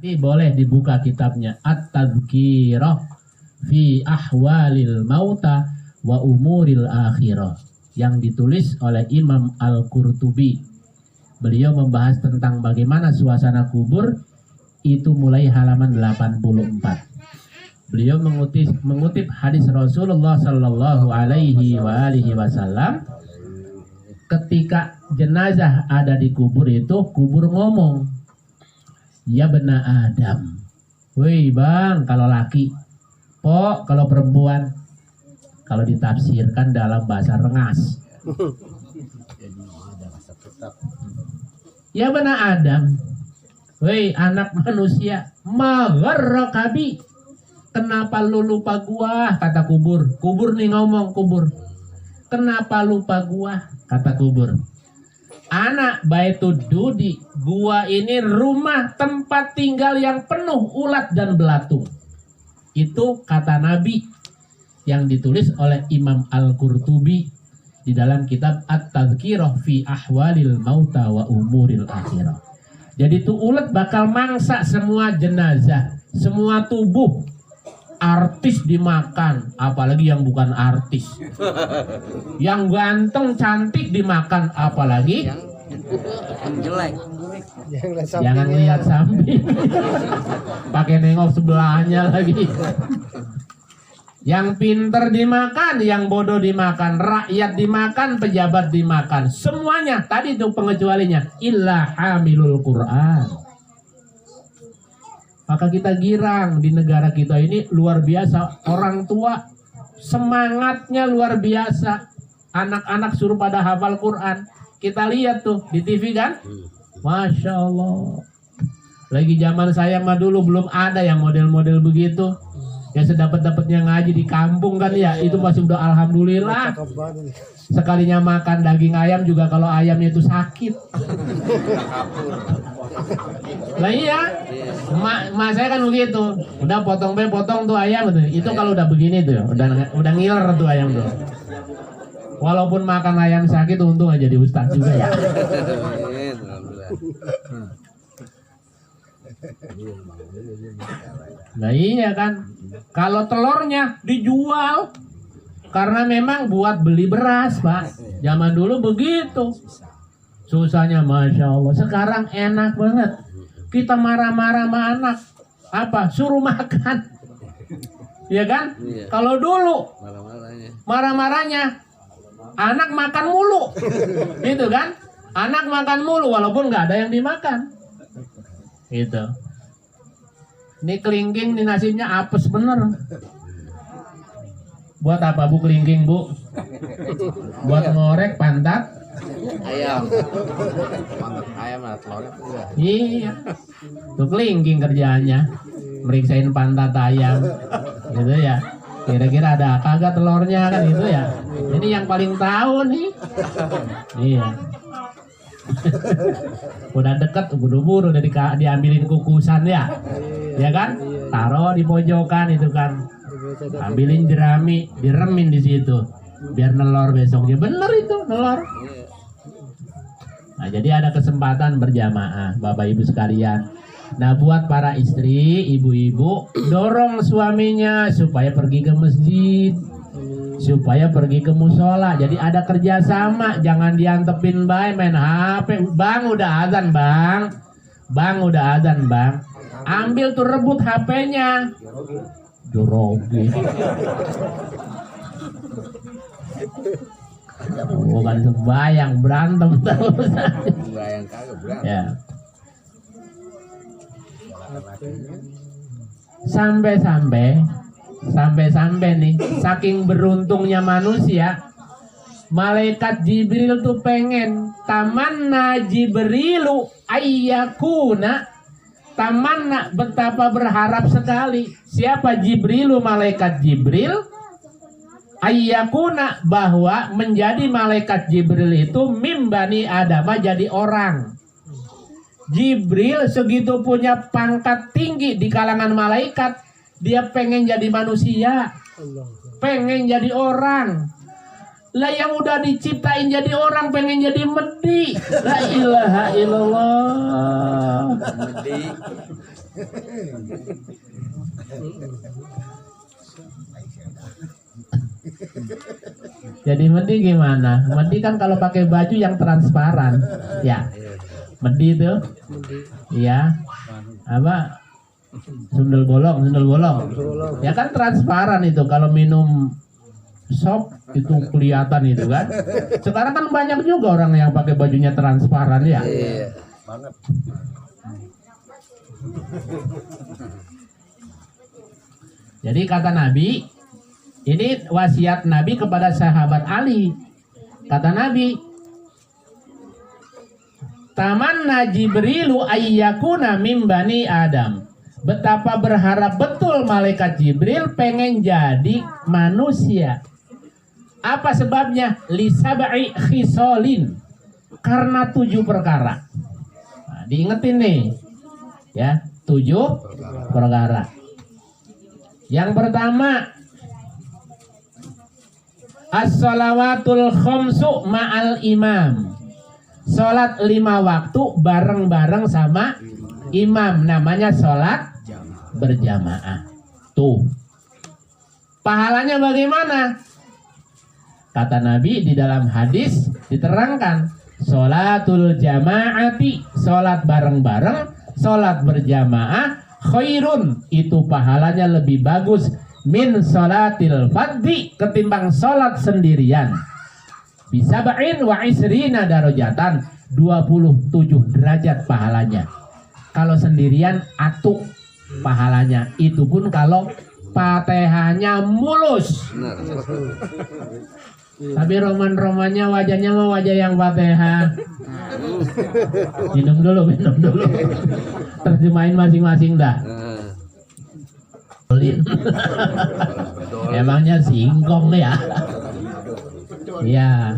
Ini boleh dibuka kitabnya At-Tadhkirah fi Ahwalil Mauta wa Umuril Akhirah yang ditulis oleh Imam Al-Qurtubi. Beliau membahas tentang bagaimana suasana kubur itu mulai halaman 84. Beliau mengutip hadis Rasulullah Sallallahu Alaihi Wasallam. Ketika jenazah ada di kubur itu, kubur ngomong, ya benar Adam. Woi bang, kalau laki. Po, kalau perempuan. Kalau ditafsirkan dalam bahasa rengas. Ya benar Adam. Woi anak manusia. Magharrakabi. Kenapa lu lupa gua? Kata kubur. Kubur nih ngomong kubur. Kenapa lupa gua? Kata kubur. Anak baitud dudi, gua ini rumah tempat tinggal yang penuh ulat dan belatung. Itu kata Nabi yang ditulis oleh Imam Al-Qurtubi di dalam kitab At-Tadhkirah fi Ahwalil Mauta wa Umuril Akhirah. Jadi itu ulat bakal mangsa semua jenazah, semua tubuh. Artis dimakan, apalagi yang bukan artis. Yang ganteng cantik dimakan, apalagi yang jelek. Jangan lihat samping. Pakai nengok sebelahnya lagi. Yang pinter dimakan, yang bodoh dimakan, rakyat dimakan, pejabat dimakan. Semuanya, tadi itu pengecualinya. Illa hamilul Quran. Maka kita girang di negara kita ini luar biasa. Orang tua semangatnya luar biasa. Anak-anak suruh pada hafal Quran. Kita lihat tuh di TV kan. Masya Allah. Lagi zaman saya mah dulu belum ada yang model-model begitu. Ya sedapat-dapatnya ngaji di kampung kan ya. Itu masih udah alhamdulillah. Sekalinya makan daging ayam juga kalau ayamnya itu sakit. Lah iya, mak saya kan begitu. Udah potong tuh ayam tuh. Itu kalau udah begini tuh, udah ngiler tuh ayam tuh. Walaupun makan ayam sakit, untung aja jadi ustaz juga ya. Nah iya kan. Kalau telurnya dijual, karena memang buat beli beras, Pak. Zaman dulu begitu. Susahnya Masya Allah. Sekarang enak banget. Kita marah-marah sama anak. Apa? Suruh makan. Ya kan? Iya. Kalau dulu marah-marahnya anak makan mulu. Gitu kan? Anak makan mulu walaupun nggak ada yang dimakan. Gitu. Ini kelingking, ini nasibnya apes bener. Buat apa Bu kelingking Bu? Buat ngorek pantat ayam lah telurnya. Iya. Tuh kelingking kerjaannya. Meriksain pantat ayam. Gitu ya. Kira-kira ada kagak telurnya kan gitu ya. Ini yang paling tahu nih. Iya. Udah deket buru-buru udah diambilin kukusan ya. Ya kan? Taruh di pojokan itu kan. Ambilin jerami, diremin di situ. Biar nelor besoknya. Bener itu nelor. Nah, jadi ada kesempatan berjamaah, Bapak Ibu sekalian. Nah, buat para istri, ibu-ibu, dorong suaminya supaya pergi ke masjid, supaya pergi ke musola. Jadi ada kerjasama, jangan diantepin bae main HP. Bang udah azan bang, bang udah azan bang. Ambil tuh rebut HP-nya. Jorogi. Bukan sembayang, berantem terus. Sembayang kagak berantem. Ya. Sampai-sampai nih, saking beruntungnya manusia, malaikat Jibril tuh pengen tamanna Jibrilu ayyakuna. Tamanna, betapa berharap sekali. Siapa Jibrilu? Malaikat Jibril. Ayyakuna, bahwa menjadi malaikat Jibril itu mimbani Adama, jadi orang. Jibril segitu punya pangkat tinggi di kalangan malaikat, dia pengen jadi manusia, pengen jadi orang. Lah yang udah diciptain jadi orang pengen jadi medi. La ilaha illallah. Jadi Medi gimana? Medi kan kalau pakai baju yang transparan, ya. Medi itu, iya. Apa? Sundel bolong. Ya kan transparan itu. Kalau minum sop itu kelihatan itu kan. Sekarang kan banyak juga orang yang pakai bajunya transparan ya. Iya. Banget. Jadi kata Nabi, ini wasiat Nabi kepada sahabat Ali. Kata Nabi, tamanna Jibrilu ayyakuna min bani Adam. Betapa berharap betul malaikat Jibril pengen jadi manusia. Apa sebabnya? Lisab'i khisolin. Karena 7 perkara. Nah, diingetin nih. Ya, 7 perkara. Yang pertama, as-shalawatul khamsu ma'al imam. Sholat 5 waktu bareng-bareng sama imam. Namanya sholat berjamaah. Tuh. Pahalanya bagaimana? Kata Nabi di dalam hadis diterangkan, sholatul jamaati, sholat bareng-bareng, sholat berjamaah, khairun, itu pahalanya lebih bagus min sholatil fadhi, ketimbang sholat sendirian. Bisa ba'in wa isrina darajatan, 27 derajat pahalanya. Kalau sendirian atuk pahalanya, itu pun kalau Fatihahnya mulus. Tapi roman-romannya wajahnya mau wajah yang Fatihah. Minum dulu. Terjemahin masing-masing dah. Emangnya singkong ya. Ya.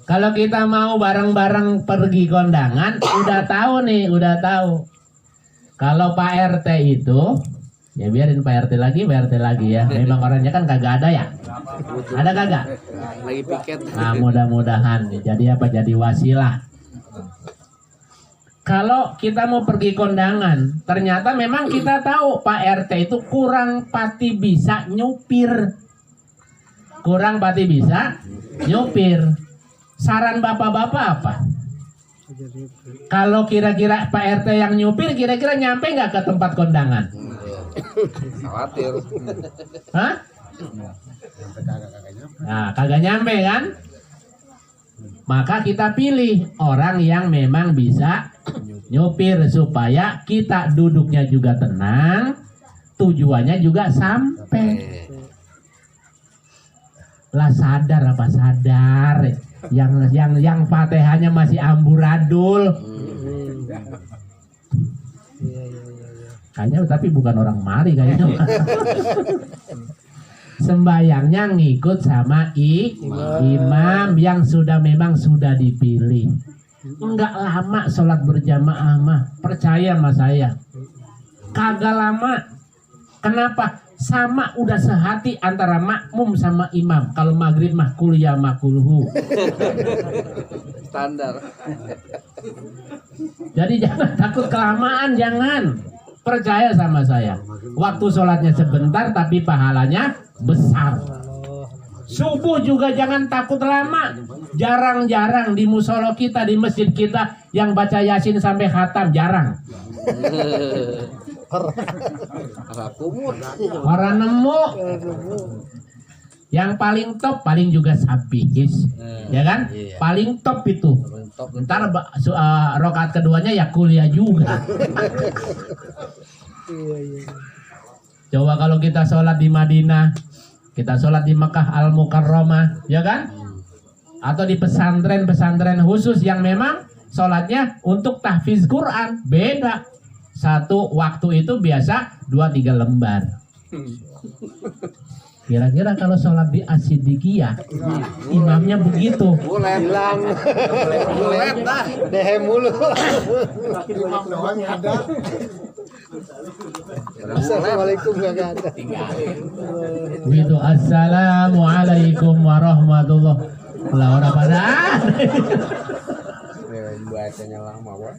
Kalau kita mau bareng-bareng pergi kondangan, udah tahu. Kalau Pak RT itu, ya biarin Pak RT lagi ya. Memang orangnya kan kagak ada ya. Ada kagak? Lagi piket. Nah, mudah-mudahan nih, jadi wasilah. Kalau kita mau pergi kondangan, ternyata memang kita tahu Pak RT itu kurang pati bisa nyupir. Saran bapak-bapak apa? Kalau kira-kira Pak RT yang nyupir, kira-kira nyampe nggak ke tempat kondangan? Khawatir. Hah? Nah, kagak nyampe kan? Maka kita pilih orang yang memang bisa nyupir supaya kita duduknya juga tenang, tujuannya juga sampai. Lah sadar apa sadar? Yang Fatihahnya masih amburadul. Kayaknya tapi bukan orang mari kayaknya. Sembayangnya ngikut sama imam yang memang sudah dipilih. Enggak lama sholat berjamaah mah, percaya sama saya. Kagak lama. Kenapa? Sama udah sehati antara makmum sama imam. Kalau maghrib mah kuliah makulhu. Standar. Jadi jangan takut kelamaan, jangan. Percaya sama saya. Waktu sholatnya sebentar tapi pahalanya besar. Subuh juga jangan takut lama. Jarang-jarang di musola kita, di masjid kita yang baca Yasin sampai khatam, jarang. Orang nemu. Yang paling top, paling juga sabihis, ya kan? Iya. Paling top itu. Ntar rakaat keduanya ya kuliah juga. Coba kalau kita sholat di Madinah, kita sholat di Mekah Al-Mukarramah, ya kan? Atau di pesantren-pesantren khusus yang memang sholatnya untuk tahfiz Quran, beda. Satu waktu itu biasa 2-3 lembar. Kira-kira kalau sholat di Asidikiyah, imamnya begitu. Hilang. Bulet dah. Dehem mulu. Imam doang yang ada. Assalamualaikum gak ada. Begitu. Assalamualaikum warahmatullahi wabarakatuh. Orang pada. Bacanya lama, Bang.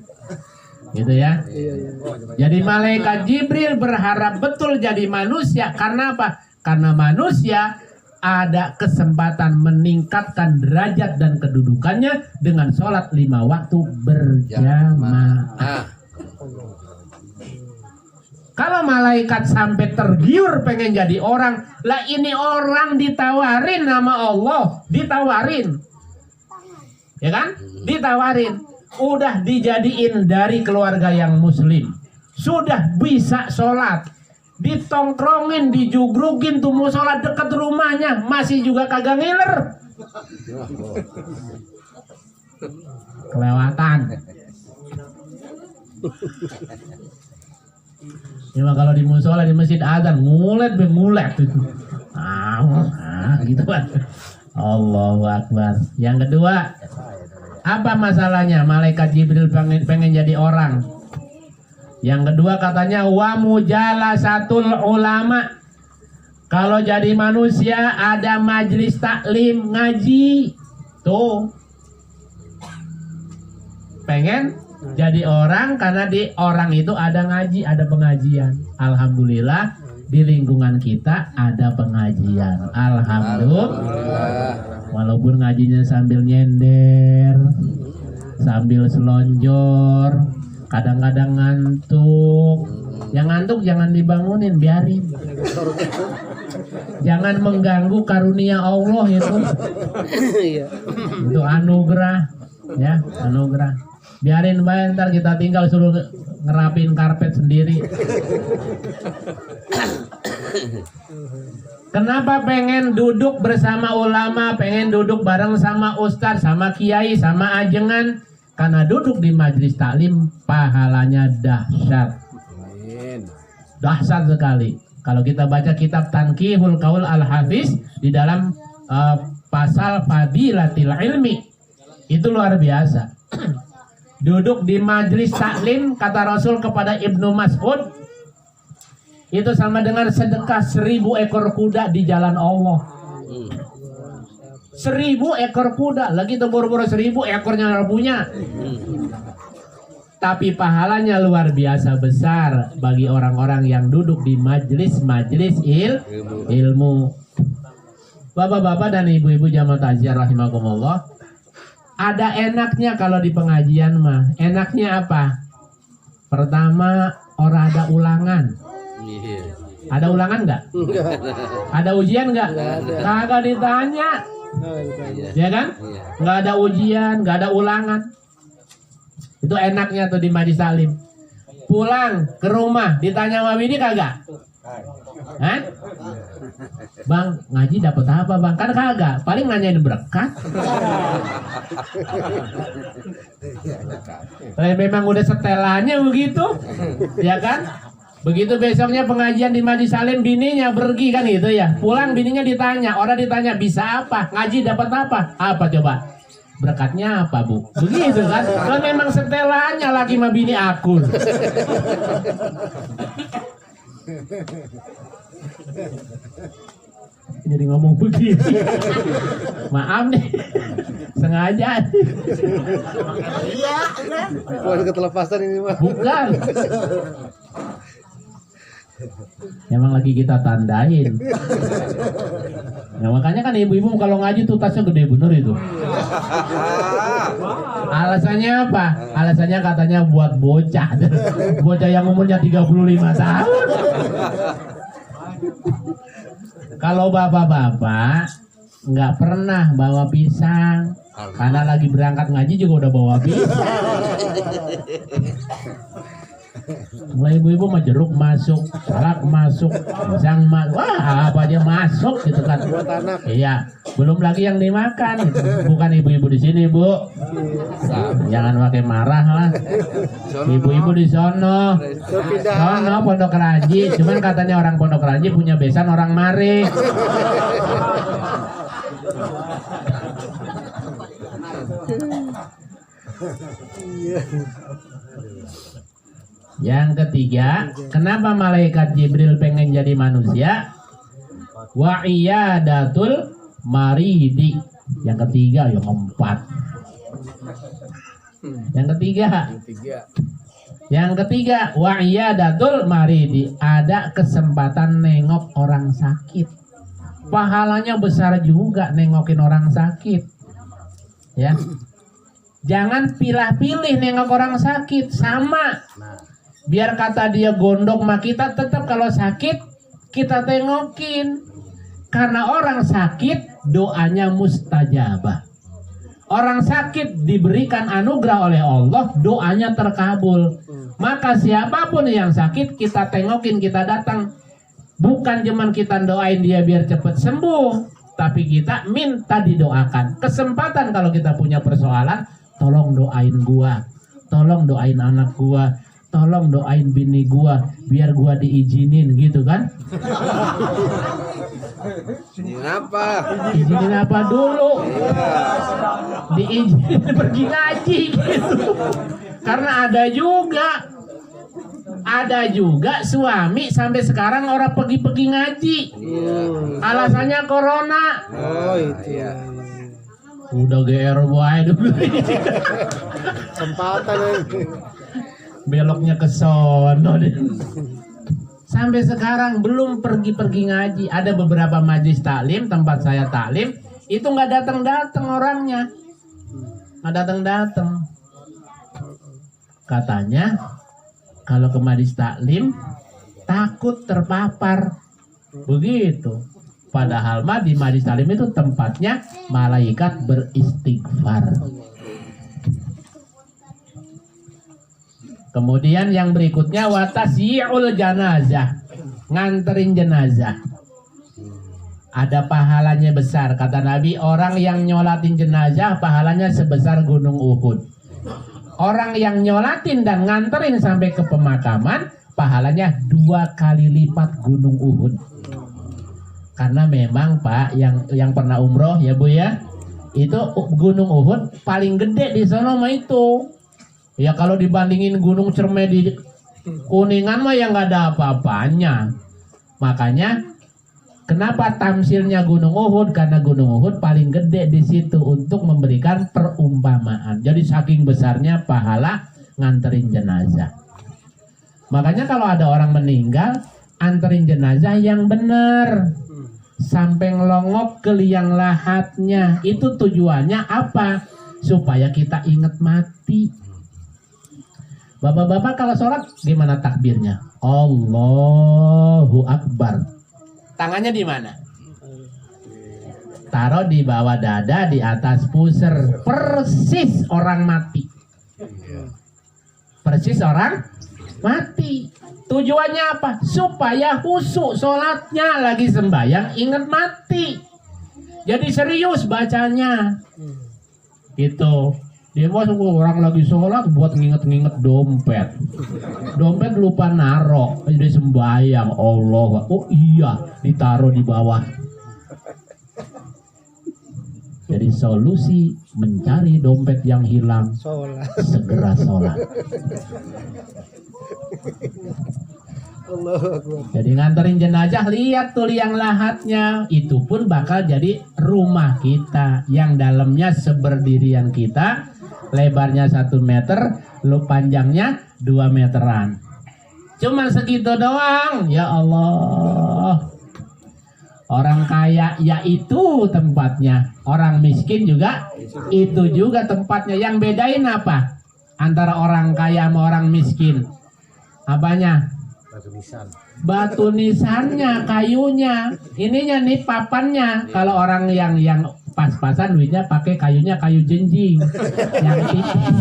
Gitu ya. Iya, iya. Jadi malaikat Jibril berharap betul jadi manusia. Karena apa? Karena manusia ada kesempatan meningkatkan derajat dan kedudukannya dengan sholat 5 waktu berjamaah. Kalau malaikat sampai tergiur pengen jadi orang, lah ini orang ditawarin nama Allah, ditawarin, ya kan? Ditawarin, udah dijadiin dari keluarga yang muslim, sudah bisa sholat, ditongkrongin, dijugrugin tuh mau sholat dekat rumahnya, masih juga kagak ngiler, kelewatan. Ya kalau di musola di masjid azan ngulet itu. Gitu kan. Allahu Akbar. Yang kedua, apa masalahnya malaikat Jibril pengen jadi orang? Yang kedua katanya wa mujalasatul ulama. Kalau jadi manusia ada majelis taklim ngaji. Tuh. Pengen jadi orang karena di orang itu ada ngaji, ada pengajian. Alhamdulillah di lingkungan kita ada pengajian. Alhamdulillah. Walaupun ngajinya sambil nyender, sambil selonjor, kadang-kadang ngantuk. Yang ngantuk jangan dibangunin, biarin. Jangan mengganggu karunia Allah itu. Itu anugerah, ya, anugerah. Biarin Mbak, ntar kita tinggal suruh ngerapin karpet sendiri. Kenapa pengen duduk bersama ulama, pengen duduk bareng sama ustadz, sama kiai, sama ajengan? Karena duduk di majelis taklim pahalanya dahsyat. Dahsyat sekali. Kalau kita baca kitab Tanqihul Qaul Al-Hafiz di dalam pasal Fadilatil Ilmi, itu luar biasa. Duduk di majelis taklim, kata Rasul kepada Ibnu Mas'ud, itu sama dengan sedekah 1000 ekor kuda di jalan Allah. 1000 ekor kuda, lagi itu boro-boro 1000 ekornya nggak punya. Tapi pahalanya luar biasa besar bagi orang-orang yang duduk di majelis-majelis ilmu. Bapak-bapak dan ibu-ibu jamaah takziah rahimakumullah. Ada enaknya kalau di pengajian mah. Enaknya apa? Pertama, orang ada ulangan. Ada ulangan nggak? Ada ujian nggak? Kagak ditanya. Ya kan? Nggak ada ujian, nggak ada ulangan. Itu enaknya tuh di majelis taklim. Pulang ke rumah ditanya sama bini kagak? Hah? Bang, ngaji dapat apa bang? Kan kagak, paling nanyain berkat. Memang udah setelannya begitu, ya kan? Begitu besoknya pengajian di majelis taklim, bininya pergi kan gitu ya. Pulang bininya ditanya, orang ditanya bisa apa? Ngaji dapat apa? Apa coba? Berkatnya apa bu? Begitu kan? Kalau memang setelannya lagi sama bini akur. Jadi ngomong begini. Maaf nih, sengaja. Bukan ketelepasan ini mah. Bukan. Emang lagi kita tandain. Ya, makanya kan ibu-ibu kalau ngaji tuh tasnya gede bener itu. Alasannya apa? Alasannya katanya buat bocah. Bocah yang umurnya 35 tahun. Kalau bapak-bapak nggak pernah bawa pisang, karena lagi berangkat ngaji juga udah bawa pisang. Mulai ibu-ibu mah jeruk masuk, salak masuk, pisang masuk, wah apa aja masuk gitu kan. Iya, belum lagi yang dimakan. Bukan ibu-ibu di sini bu, jangan pakai marah lah. Ibu-ibu di sono, Pondok Ranji. Cuman katanya orang Pondok Ranji punya besan orang Mare. Yang ketiga, kenapa malaikat Jibril pengen jadi manusia? Wa iyadatul maridi. Yang ketiga, yang keempat. Yang ketiga, Yang ketiga, wa iyadatul maridi, ada kesempatan nengok orang sakit. Pahalanya besar juga nengokin orang sakit. Ya. Jangan pilih-pilih nengok orang sakit, sama. Biar kata dia gondok mah kita tetap kalau sakit kita tengokin. Karena orang sakit doanya mustajabah. Orang sakit diberikan anugerah oleh Allah, doanya terkabul. Maka siapapun yang sakit kita tengokin, kita datang. Bukan cuman kita doain dia biar cepat sembuh, tapi kita minta didoakan. Kesempatan kalau kita punya persoalan, tolong doain gua, tolong doain anak gua, tolong doain bini gua biar gua diizinin, gitu kan? Ini apa? Izinin apa dulu? Diizinin pergi ngaji gitu. Karena ada juga suami sampai sekarang orang pergi-pergi ngaji. Alasannya corona. Oh itu. Iya. Udah GR wae dulu. Kesempatan ini. Beloknya ke sono deh. Sampai sekarang belum pergi-pergi ngaji. Ada beberapa majlis taklim tempat saya taklim itu nggak datang-datang orangnya, nggak datang-datang. Katanya kalau ke majlis taklim takut terpapar, begitu. Padahal mah di majlis taklim itu tempatnya malaikat beristighfar. Kemudian yang berikutnya watasyi'ul janazah, nganterin jenazah. Ada pahalanya besar, kata Nabi, orang yang nyolatin jenazah pahalanya sebesar gunung Uhud. Orang yang nyolatin dan nganterin sampai ke pemakaman pahalanya 2 kali lipat gunung Uhud. Karena memang Pak yang pernah umroh ya Bu ya, itu gunung Uhud paling gede di sono mah itu. Ya kalau dibandingin Gunung Cermai di Kuningan mah ya nggak ada apa-apanya. Makanya kenapa tamsilnya Gunung Uhud? Karena Gunung Uhud paling gede di situ untuk memberikan perumpamaan. Jadi saking besarnya pahala nganterin jenazah. Makanya kalau ada orang meninggal, anterin jenazah yang benar. Sampai ngelongok ke liang lahatnya. Itu tujuannya apa? Supaya kita ingat mati. Bapak-bapak kalau sholat gimana takbirnya? Allahu Akbar. Tangannya di mana? Taruh di bawah dada, di atas pusar. Persis orang mati. Persis orang mati. Tujuannya apa? Supaya khusyuk sholatnya, lagi sembahyang ingat mati. Jadi serius bacanya. Gitu. Dia mau orang lagi sholat buat nginget-nginget dompet. Dompet lupa narok, jadi sembahyang. Allah, oh iya, ditaruh di bawah. Jadi solusi mencari dompet yang hilang, Sholat. segera sholat. Allahu Akbar. Jadi nganterin jenazah, lihat tuh liang lahatnya. Itu pun bakal jadi rumah kita, yang dalamnya seberdirian kita, lebarnya 1 meter, lu panjangnya 2 meteran. Cuman segitu doang, ya Allah. Orang kaya yaitu tempatnya, orang miskin juga itu juga tempatnya. Yang bedain apa antara orang kaya sama orang miskin? Apanya? Batu nisannya, kayunya. Ininya nih papannya. Kalau orang yang pas-pasan duitnya pakai kayunya kayu jenjing yang tipis.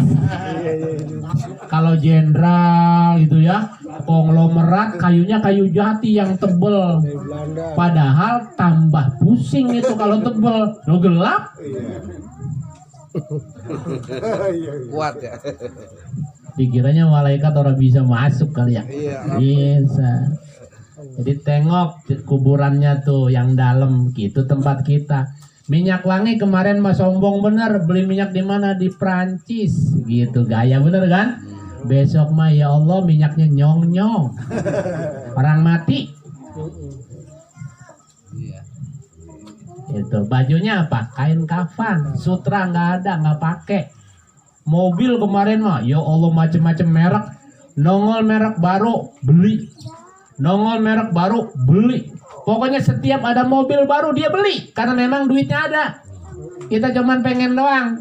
Kalau jenderal gitu ya, konglomerat kayunya kayu jati yang tebel. Padahal tambah pusing itu kalau tebel. Lo gelap. Kuat ya. Dikiranya malaikat orang bisa masuk kali ya. Iya. Bisa. Jadi tengok kuburannya tuh yang dalam gitu tempat kita. Minyak wangi kemarin mah sombong bener, beli minyak di mana? Di Prancis gitu, gaya bener kan? Besok mah ya Allah minyaknya nyong-nyong. Orang mati. Iya. Itu bajunya apa? Kain kafan, sutra nggak ada, nggak pakai. Mobil kemarin mah, ya Allah macem-macem merek. nongol merek baru beli, nongol merek baru beli. Pokoknya setiap ada mobil baru dia beli karena memang duitnya ada. Kita cuman pengen doang,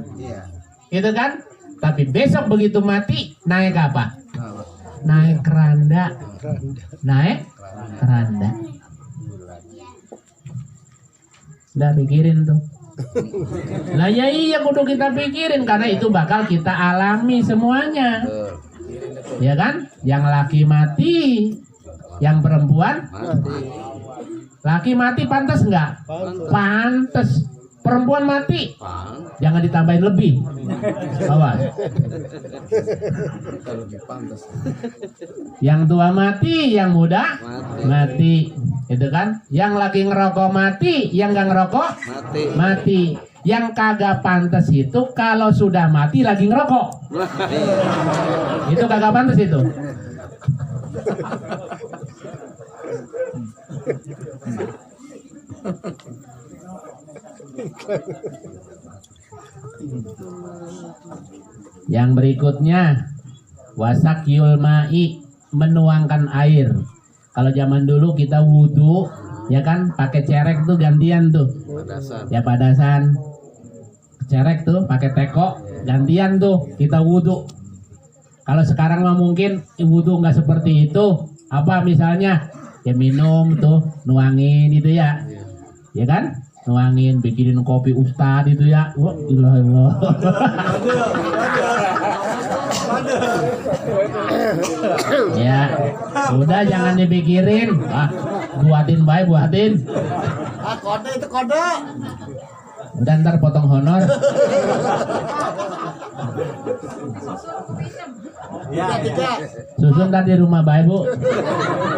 gitu kan? Tapi besok begitu mati naik apa? Naik keranda, naik keranda. Udah pikirin tuh. Lah ya iya kudu kita pikirin karena itu bakal kita alami semuanya. Ya kan? Yang laki mati, yang perempuan Mati. laki mati pantas nggak? Pantas. Perempuan mati, jangan ditambahin lebih. Awas. Lebih pantas. Yang tua mati, yang muda Mati. mati. Itu kan? Yang lagi ngerokok mati, yang nggak ngerokok Mati. mati. Yang kagak pantas itu kalau sudah mati lagi ngerokok. Itu kagak pantas itu. Yang berikutnya wasak yulma'i, menuangkan air. Kalau zaman dulu kita wudhu, ya kan pakai cerek tuh gantian tuh. Padasan. Ya padasan, cerek tuh pakai teko gantian tuh kita wudhu. Kalau sekarang mah mungkin wudhu nggak seperti itu. Apa misalnya ya minum tuh nuangin itu ya, ya kan? Nuangin, bikinin kopi ustad itu ya. Wah, ilah ilah. Ya, udah jangan dipikirin. Ah, buatin baik, buatin. Kode itu kode. Udah ntar potong honor. Ya, tiga. Susun tadi rumah baik bu.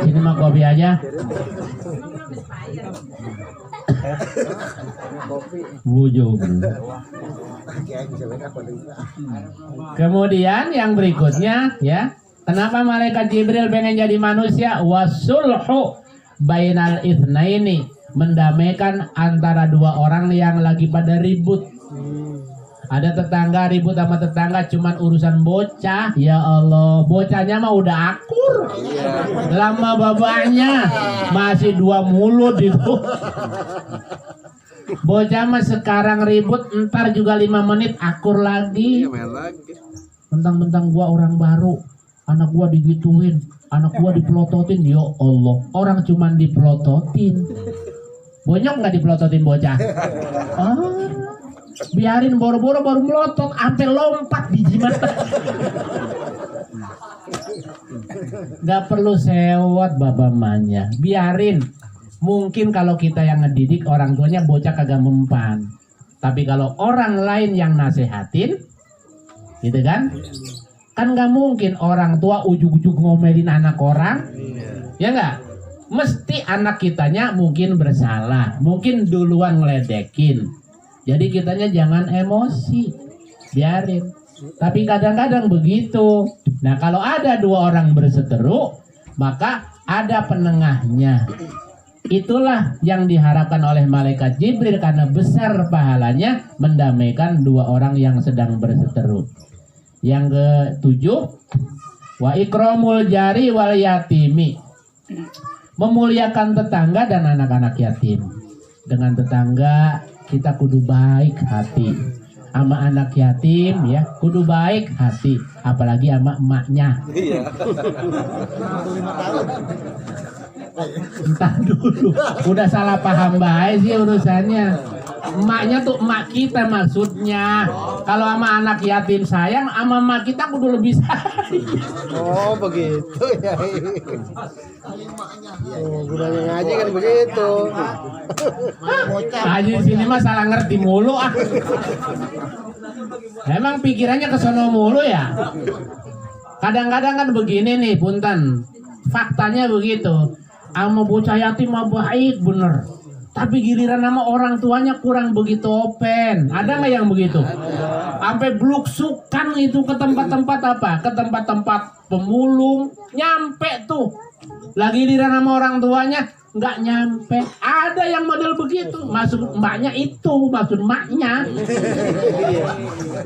Sini mah kopi aja. Wujud. Kemudian yang berikutnya ya, kenapa malaikat Jibril pengen jadi manusia? Wasulhu bainal itsnaini, mendamaikan antara dua orang yang lagi pada ribut. Ada tetangga ribut sama tetangga cuman urusan bocah. Ya Allah, bocahnya mah udah akur. Lama babanya masih dua mulut itu. Bocah mah sekarang ribut, ntar juga 5 menit akur lagi. Main lagi. Mentang-mentang gua orang baru, anak gua digituin, anak gua dipelototin. Ya Allah, orang cuman dipelototin. Bonyok nggak dipelototin bocah? Biarin boro-boro baru melotot, sampai lompat di jimat. Nggak perlu sewot babamanya, biarin. Mungkin kalau kita yang ngedidik orang tuanya bocah kagak mempan. Tapi kalau orang lain yang nasehatin, gitu kan? Kan nggak mungkin orang tua ujug-ujug ngomelin anak orang, ya nggak? Mesti anak kitanya mungkin bersalah, mungkin duluan ngeledekin. Jadi kitanya jangan emosi, biarin. Tapi kadang-kadang begitu. Nah kalau ada dua orang berseteru, maka ada penengahnya. Itulah yang diharapkan oleh malaikat Jibril karena besar pahalanya mendamaikan dua orang yang sedang berseteru. Yang ketujuh, wa ikramul jari wal yatimi, memuliakan tetangga dan anak-anak yatim. Dengan tetangga kita kudu baik hati, sama anak yatim ya kudu baik hati, apalagi sama emaknya. Entah dulu, udah salah paham baik sih urusannya. Emaknya tuh emak kita maksudnya. Kalau sama anak yatim sayang, sama emak kita kudu lebih sayang. Oh begitu ya. Oh, gunanya ngaji kan begitu. Ngaji di sini mah salah ngerti mulu ah. Emang pikirannya ke sono mulu ya. Kadang-kadang kan begini nih, punten. Faktanya begitu. Sama bocah yatim mah baik bener. Tapi giliran sama orang tuanya kurang begitu open. Ada nggak yang begitu? Sampai bluksukan itu ke tempat-tempat apa? Ke tempat-tempat pemulung. Nyampe tuh. Lagi giliran sama orang tuanya, nggak nyampe. Ada yang model begitu, maksud mbaknya itu, maksud maknya,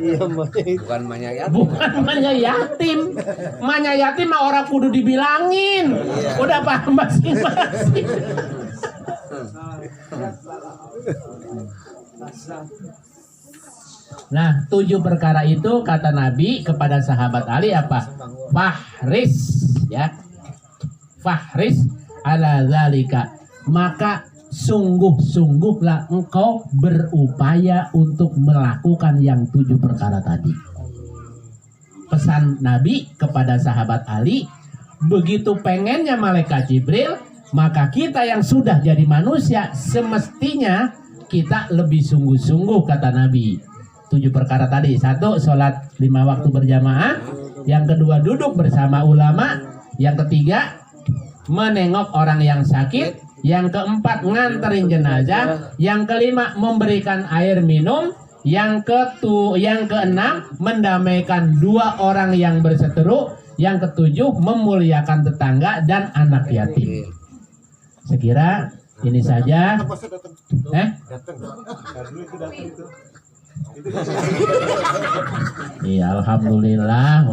Iya, maknya itu. Bukan banyak ya. bukan maknya yatim. Maknya yatim mah orang kudu dibilangin. Udah paham masing-masing. Nah, 7 perkara itu kata Nabi kepada sahabat Ali apa? Fahris, ya. Fahris ala zalika. Maka sungguh-sungguhlah engkau berupaya untuk melakukan yang 7 perkara tadi. Pesan Nabi kepada sahabat Ali, begitu pengennya malaikat Jibril, maka kita yang sudah jadi manusia semestinya kita lebih sungguh-sungguh kata Nabi. 7 perkara tadi. 1, sholat 5 waktu berjamaah. Yang kedua, duduk bersama ulama. Yang ketiga, menengok orang yang sakit. Yang keempat, nganterin jenazah. Yang kelima, memberikan air minum. Yang keenam, mendamaikan 2 orang yang berseteru. Yang ketujuh, memuliakan tetangga dan anak yatim. Sekira ini saja. Iya, alhamdulillah.